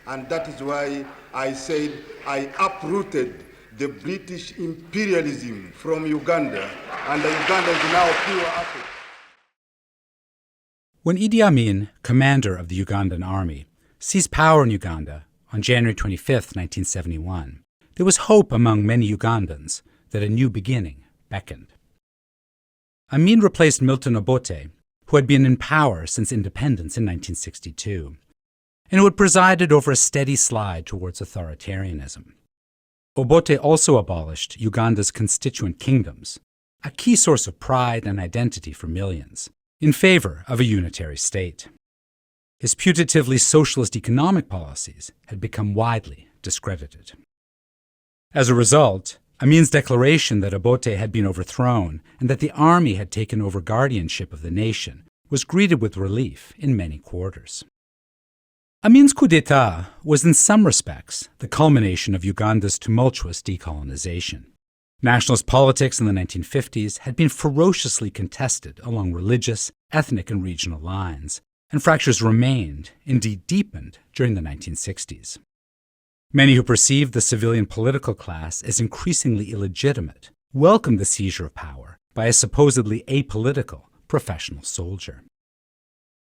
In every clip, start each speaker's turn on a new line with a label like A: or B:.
A: And that is why I said I uprooted the British imperialism from Uganda, and the Ugandans now pure Africa.
B: When Idi Amin, commander of the Ugandan Army, seized power in Uganda on January 25, 1971, there was hope among many Ugandans that a new beginning beckoned. Amin replaced Milton Obote, who had been in power since independence in 1962, and who had presided over a steady slide towards authoritarianism. Obote also abolished Uganda's constituent kingdoms, a key source of pride and identity for millions, in favor of a unitary state. His putatively socialist economic policies had become widely discredited. As a result, Amin's declaration that Obote had been overthrown and that the army had taken over guardianship of the nation was greeted with relief in many quarters. Amin's coup d'etat was in some respects the culmination of Uganda's tumultuous decolonization. Nationalist politics in the 1950s had been ferociously contested along religious, ethnic, and regional lines, and fractures remained, indeed deepened, during the 1960s. Many who perceived the civilian political class as increasingly illegitimate welcomed the seizure of power by a supposedly apolitical professional soldier.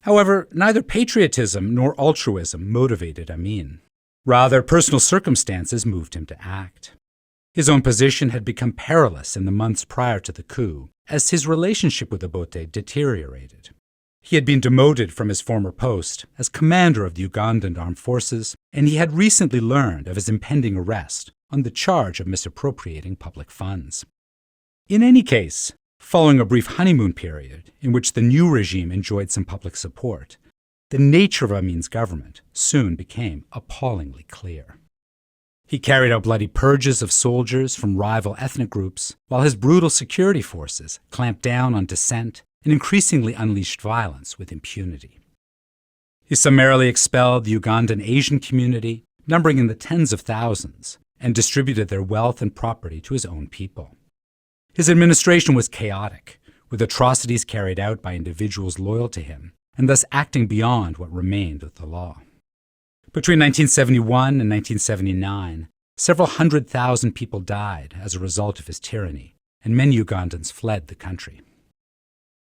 B: However, neither patriotism nor altruism motivated Amin. Rather, personal circumstances moved him to act. His own position had become perilous in the months prior to the coup, as his relationship with Obote deteriorated. He had been demoted from his former post as commander of the Ugandan Armed Forces, and he had recently learned of his impending arrest on the charge of misappropriating public funds. In any case, following a brief honeymoon period in which the new regime enjoyed some public support, the nature of Amin's government soon became appallingly clear. He carried out bloody purges of soldiers from rival ethnic groups, while his brutal security forces clamped down on dissent and increasingly unleashed violence with impunity. He summarily expelled the Ugandan Asian community, numbering in the tens of thousands, and distributed their wealth and property to his own people. His administration was chaotic, with atrocities carried out by individuals loyal to him, and thus acting beyond what remained of the law. Between 1971 and 1979, several 100,000 people died as a result of his tyranny, and many Ugandans fled the country.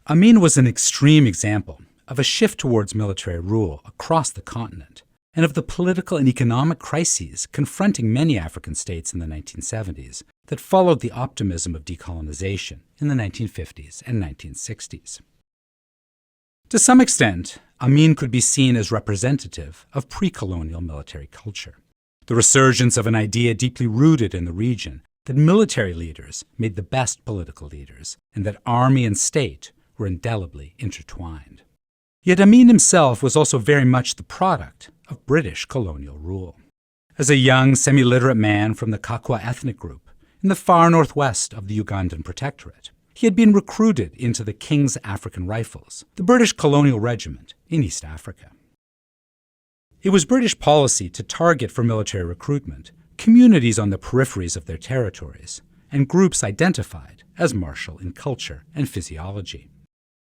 B: Amin was an extreme example of a shift towards military rule across the continent, and of the political and economic crises confronting many African states in the 1970s that followed the optimism of decolonization in the 1950s and 1960s. To some extent, Amin could be seen as representative of pre-colonial military culture, the resurgence of an idea deeply rooted in the region that military leaders made the best political leaders, and that army and state were indelibly intertwined. Yet Amin himself was also very much the product of British colonial rule. As a young, semi-literate man from the Kakwa ethnic group in the far northwest of the Ugandan Protectorate, he had been recruited into the King's African Rifles, the British colonial regiment in East Africa. It was British policy to target for military recruitment communities on the peripheries of their territories and groups identified as martial in culture and physiology.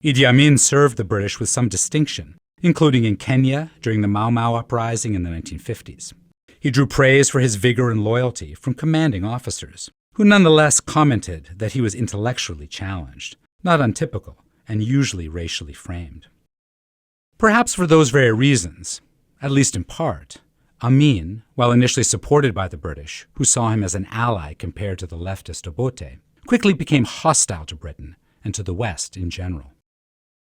B: Idi Amin served the British with some distinction, including in Kenya during the Mau Mau uprising in the 1950s. He drew praise for his vigor and loyalty from commanding officers, who nonetheless commented that he was intellectually challenged, not untypical, and usually racially framed. Perhaps for those very reasons, at least in part, Amin, while initially supported by the British, who saw him as an ally compared to the leftist Obote, quickly became hostile to Britain and to the West in general.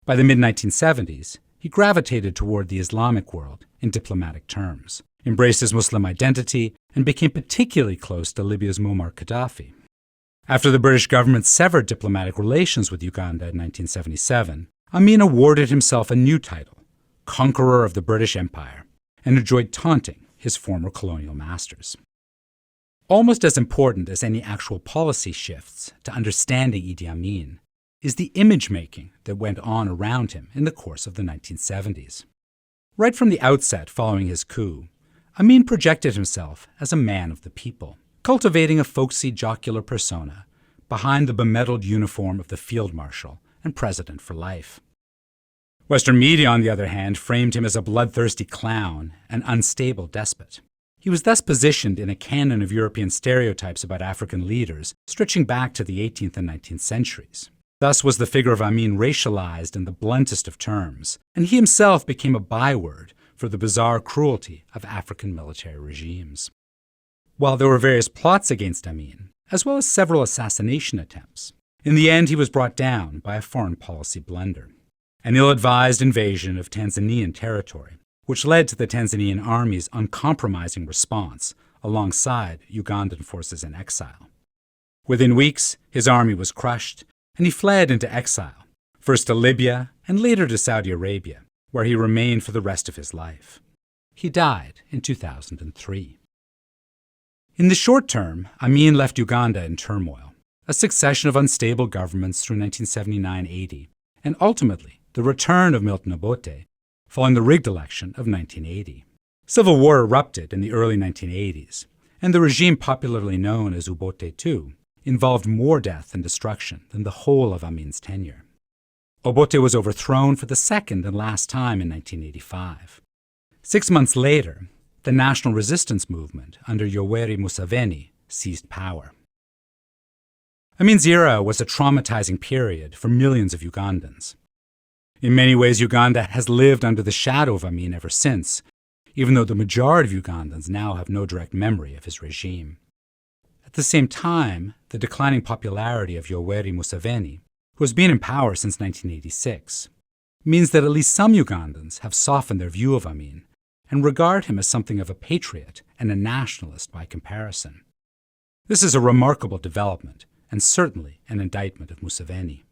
B: By the mid-1970s, he gravitated toward the Islamic world in diplomatic terms, embraced his Muslim identity, and became particularly close to Libya's Muammar Gaddafi. After the British government severed diplomatic relations with Uganda in 1977, Amin awarded himself a new title, Conqueror of the British Empire, and enjoyed taunting his former colonial masters. Almost as important as any actual policy shifts to understanding Idi Amin is the image-making that went on around him in the course of the 1970s. Right from the outset following his coup, Amin projected himself as a man of the people, cultivating a folksy jocular persona behind the bemedaled uniform of the field marshal and president for life. Western media, on the other hand, framed him as a bloodthirsty clown, an unstable despot. He was thus positioned in a canon of European stereotypes about African leaders, stretching back to the 18th and 19th centuries. Thus was the figure of Amin racialized in the bluntest of terms, and he himself became a byword for the bizarre cruelty of African military regimes. While there were various plots against Amin, as well as several assassination attempts, in the end he was brought down by a foreign policy blunder, an ill-advised invasion of Tanzanian territory, which led to the Tanzanian Army's uncompromising response alongside Ugandan forces in exile. Within weeks, his army was crushed, and he fled into exile, first to Libya and later to Saudi Arabia, where he remained for the rest of his life. He died in 2003. In the short term, Amin left Uganda in turmoil, a succession of unstable governments through 1979-80, and ultimately the return of Milton Obote following the rigged election of 1980. Civil war erupted in the early 1980s, and the regime popularly known as Obote II involved more death and destruction than the whole of Amin's tenure. Obote was overthrown for the second and last time in 1985. 6 months later, the national resistance movement under Yoweri Museveni seized power. Amin's era was a traumatizing period for millions of Ugandans. In many ways, Uganda has lived under the shadow of Amin ever since, even though the majority of Ugandans now have no direct memory of his regime. At the same time, the declining popularity of Yoweri Museveni, who has been in power since 1986, means that at least some Ugandans have softened their view of Amin and regard him as something of a patriot and a nationalist by comparison. This is a remarkable development and certainly an indictment of Museveni.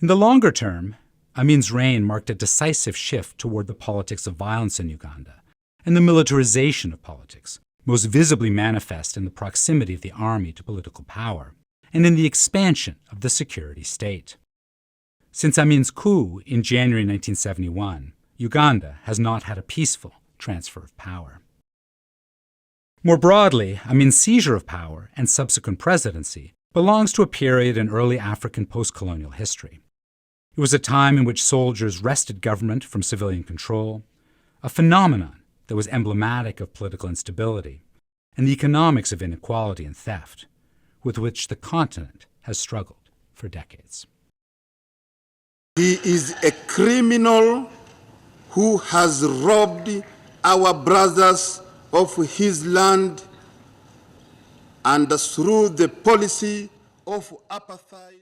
B: In the longer term, Amin's reign marked a decisive shift toward the politics of violence in Uganda and the militarization of politics, most visibly manifest in the proximity of the army to political power and in the expansion of the security state. Since Amin's coup in January 1971, Uganda has not had a peaceful transfer of power. More broadly, Amin's seizure of power and subsequent presidency belongs to a period in early African post-colonial history. It was a time in which soldiers wrested government from civilian control, a phenomenon that was emblematic of political instability and the economics of inequality and theft, with which the continent has struggled for decades.
A: He is a criminal who has robbed our brothers of his land, and through the policy of apartheid